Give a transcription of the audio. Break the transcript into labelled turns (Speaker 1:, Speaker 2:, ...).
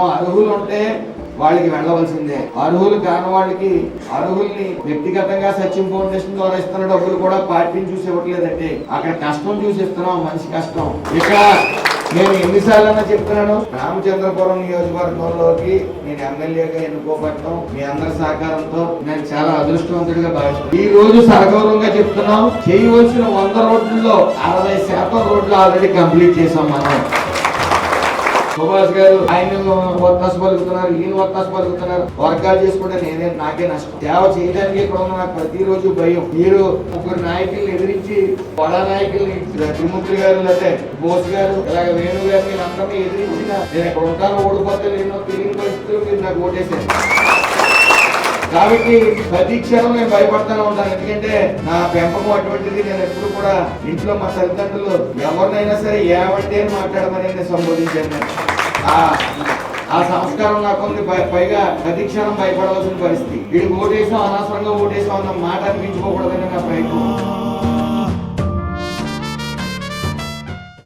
Speaker 1: అర్హులు ఉంటే వాళ్ళకి వెళ్ళవలసిందే. అర్హులు కాని వాళ్ళకి అర్హుల్ని వ్యక్తిగతంగా సచిన్ ఫౌండేషన్ ద్వారా ఇస్తున్న డబ్బులు కూడా పార్టీని చూసి ఇవ్వట్లేదండి. అక్కడ కష్టం చూసి ఇస్తున్నాం, మనిషి కష్టం. ఇక్కడ నేను ఎన్నిసార్లు చెప్తున్నాను, రామచంద్రపురం నియోజకవర్గంలోకి నేను ఎమ్మెల్యేగా ఎన్నుకోబడటం మీ అందరి సహకారంతో నేను చాలా అదృష్టవంతుడిగా భావిస్తున్నాను. ఈ రోజు సగౌరవంగా చెప్తున్నాం, చేయవలసిన 100 రోడ్లలో 60% రోడ్లు ఆల్రెడీ కంప్లీట్ చేసాం మనం. సుభాష్ గారు ఆయన ఒత్తాసు పలుకుతున్నారు, ఈయన ఒత్తాసు పలుకుతున్నారు. వర్గాలు చేసుకుంటే నాకే నష్టం. సేవ చేయడానికి ఇక్కడ ఉన్న నాకు ప్రతిరోజు భయం. మీరు ముగ్గురు నాయకుల్ని ఎదిరించి వడా నాయకుల్ని త్రిమూర్తి గారు లేకపోతే బోస్ గారు ఇలాగ వేణు గారిని అందరినీ ఎదిరించిన నేను ఇక్కడ ఉంటాను, ఓడిపోతే నేను తెలియని పరిస్థితులు మీరు నాకు ఓటేశారు. కాబట్టి ప్రతి క్షణం నేను భయపడతానే ఉంటాను. ఎందుకంటే నా పెంపకం అటువంటిది. నేను ఎప్పుడు కూడా ఇంట్లో మా తల్లిదండ్రులు ఎవరినైనా సరే ఏమంటే మాట్లాడమని నేను సంబోధించాను. ఆ సంస్కారం నాకుంది. పైగా ప్రతి క్షణం భయపడవలసిన పరిస్థితి. వీడికి ఓటేసాం, అనవసరంగా ఓటేసాం అన్న మాట అనిపించుకోకూడదని నా ప్రయత్నం.